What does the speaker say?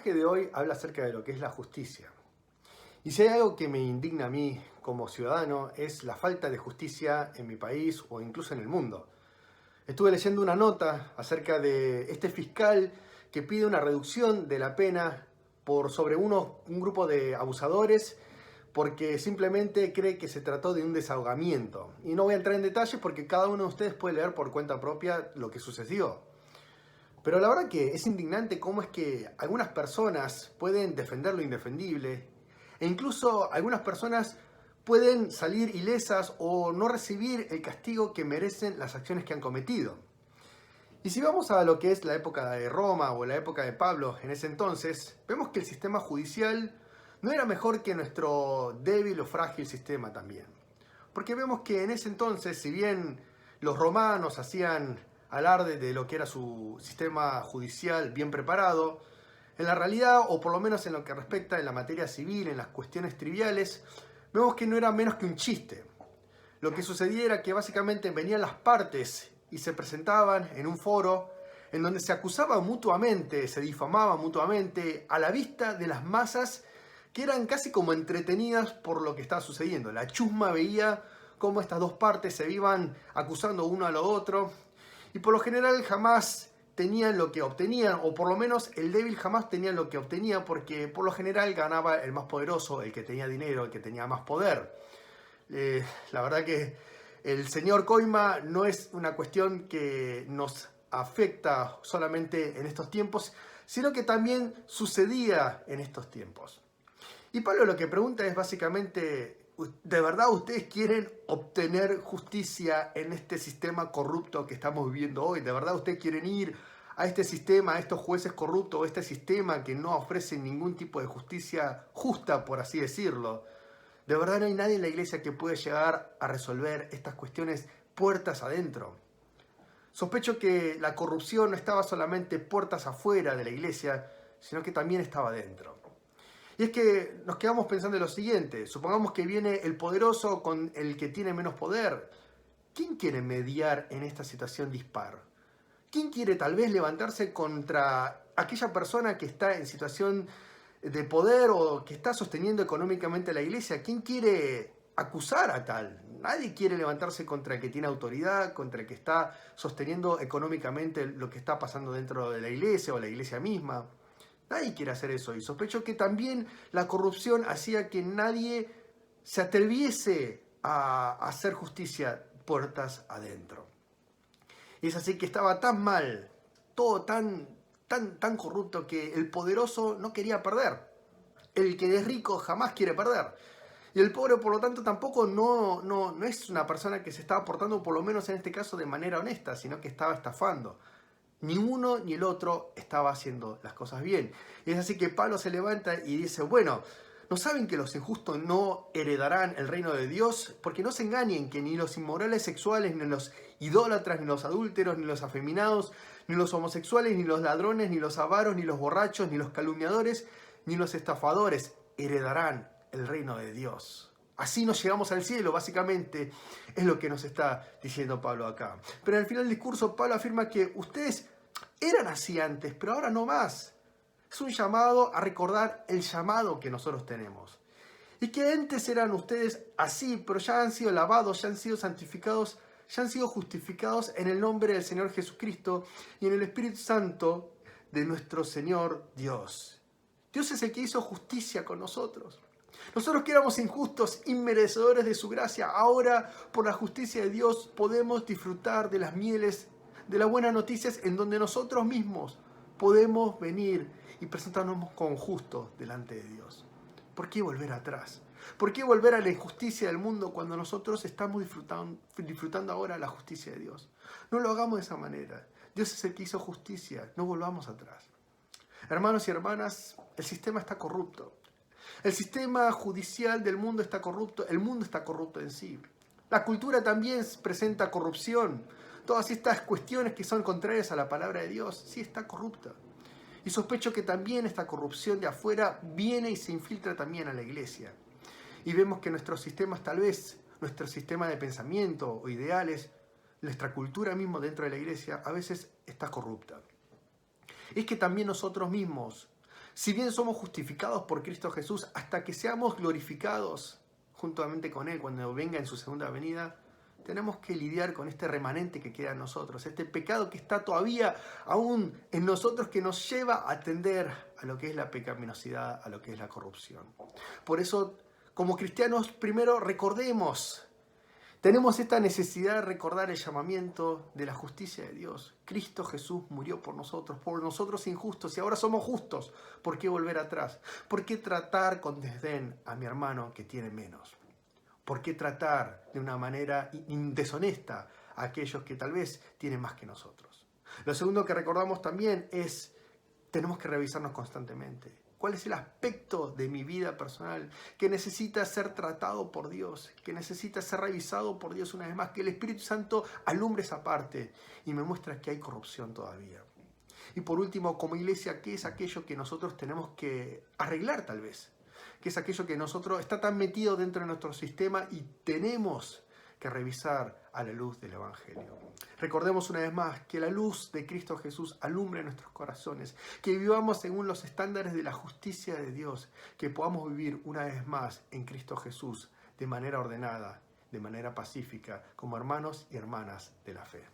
mensaje de hoy habla acerca de lo que es la justicia. Y si hay algo que me indigna a mí como ciudadano es la falta de justicia en mi país o incluso en el mundo. Estuve leyendo una nota acerca de este fiscal que pide una reducción de la pena por sobre un grupo de abusadores porque simplemente cree que se trató de un desahogamiento. Y no voy a entrar en detalles porque cada uno de ustedes puede leer por cuenta propia lo que sucedió. Pero la verdad que es indignante cómo es que algunas personas pueden defender lo indefendible e incluso algunas personas pueden salir ilesas o no recibir el castigo que merecen las acciones que han cometido. Y si vamos a lo que es la época de Roma o la época de Pablo en ese entonces, vemos que el sistema judicial no era mejor que nuestro débil o frágil sistema también. Porque vemos que en ese entonces, si bien los romanos hacían alarde de lo que era su sistema judicial bien preparado, en la realidad, o por lo menos en lo que respecta en la materia civil, en las cuestiones triviales, vemos que no era menos que un chiste. Lo que sucedía era que básicamente venían las partes y se presentaban en un foro en donde se acusaban mutuamente, se difamaban mutuamente a la vista de las masas que eran casi como entretenidas por lo que estaba sucediendo. La chusma veía cómo estas dos partes se iban acusando uno a lo otro y por lo general jamás tenían lo que obtenían, o por lo menos el débil jamás tenía lo que obtenía, porque por lo general ganaba el más poderoso, el que tenía dinero, el que tenía más poder. La verdad que el señor Coima no es una cuestión que nos afecta solamente en estos tiempos, sino que también sucedía en estos tiempos. Y Pablo lo que pregunta es básicamente, ¿de verdad ustedes quieren obtener justicia en este sistema corrupto que estamos viviendo hoy? ¿De verdad ustedes quieren ir a este sistema, a estos jueces corruptos, a este sistema que no ofrece ningún tipo de justicia justa, por así decirlo? ¿De verdad no hay nadie en la iglesia que pueda llegar a resolver estas cuestiones puertas adentro? Sospecho que la corrupción no estaba solamente puertas afuera de la iglesia, sino que también estaba dentro. Y es que nos quedamos pensando en lo siguiente: supongamos que viene el poderoso con el que tiene menos poder. ¿Quién quiere mediar en esta situación dispar? ¿Quién quiere tal vez levantarse contra aquella persona que está en situación de poder o que está sosteniendo económicamente la iglesia? ¿Quién quiere acusar a tal? Nadie quiere levantarse contra el que tiene autoridad, contra el que está sosteniendo económicamente lo que está pasando dentro de la iglesia o la iglesia misma. Nadie quiere hacer eso, y sospecho que también la corrupción hacía que nadie se atreviese a hacer justicia puertas adentro. Y es así que estaba tan mal, todo tan corrupto, que el poderoso no quería perder. El que es rico jamás quiere perder. Y el pobre, por lo tanto, tampoco no es una persona que se estaba portando, por lo menos en este caso, de manera honesta, sino que estaba estafando. Ni uno ni el otro estaba haciendo las cosas bien. Y es así que Pablo se levanta y dice, bueno, ¿no saben que los injustos no heredarán el reino de Dios? Porque no se engañen que ni los inmorales sexuales, ni los idólatras, ni los adúlteros, ni los afeminados, ni los homosexuales, ni los ladrones, ni los avaros, ni los borrachos, ni los calumniadores, ni los estafadores heredarán el reino de Dios. Así nos llegamos al cielo, básicamente, es lo que nos está diciendo Pablo acá. Pero al final del discurso, Pablo afirma que ustedes eran así antes, pero ahora no más. Es un llamado a recordar el llamado que nosotros tenemos. Y que antes eran ustedes así, pero ya han sido lavados, ya han sido santificados, ya han sido justificados en el nombre del Señor Jesucristo y en el Espíritu Santo de nuestro Señor Dios. Dios es el que hizo justicia con nosotros. Nosotros que éramos injustos, inmerecedores de su gracia, ahora por la justicia de Dios podemos disfrutar de las mieles, de las buenas noticias, en donde nosotros mismos podemos venir y presentarnos como justos delante de Dios. ¿Por qué volver atrás? ¿Por qué volver a la injusticia del mundo cuando nosotros estamos disfrutando ahora la justicia de Dios? No lo hagamos de esa manera. Dios es el que hizo justicia, no volvamos atrás. Hermanos y hermanas, el sistema está corrupto. El sistema judicial del mundo está corrupto, el mundo está corrupto en sí. La cultura también presenta corrupción. Todas estas cuestiones que son contrarias a la palabra de Dios, sí está corrupta. Y sospecho que también esta corrupción de afuera viene y se infiltra también a la iglesia. Y vemos que nuestros sistemas, tal vez, nuestro sistema de pensamiento o ideales, nuestra cultura mismo dentro de la iglesia, a veces está corrupta. Es que también nosotros mismos, Si bien somos justificados por Cristo Jesús, hasta que seamos glorificados juntamente con Él cuando venga en su segunda venida, tenemos que lidiar con este remanente que queda en nosotros, este pecado que está todavía aún en nosotros, que nos lleva a tender a lo que es la pecaminosidad, a lo que es la corrupción. Por eso, como cristianos, primero recordemos, tenemos esta necesidad de recordar el llamamiento de la justicia de Dios. Cristo Jesús murió por nosotros injustos, y ahora somos justos. ¿Por qué volver atrás? ¿Por qué tratar con desdén a mi hermano que tiene menos? ¿Por qué tratar de una manera deshonesta a aquellos que tal vez tienen más que nosotros? Lo segundo que recordamos también es, tenemos que revisarnos constantemente. ¿Cuál es el aspecto de mi vida personal que necesita ser tratado por Dios, que necesita ser revisado por Dios una vez más? Que el Espíritu Santo alumbre esa parte y me muestra que hay corrupción todavía. Y por último, como iglesia, ¿qué es aquello que nosotros tenemos que arreglar tal vez? ¿Qué es aquello que nosotros está tan metido dentro de nuestro sistema y tenemos que revisar a la luz del Evangelio? Recordemos una vez más que la luz de Cristo Jesús alumbre nuestros corazones, que vivamos según los estándares de la justicia de Dios, que podamos vivir una vez más en Cristo Jesús de manera ordenada, de manera pacífica, como hermanos y hermanas de la fe.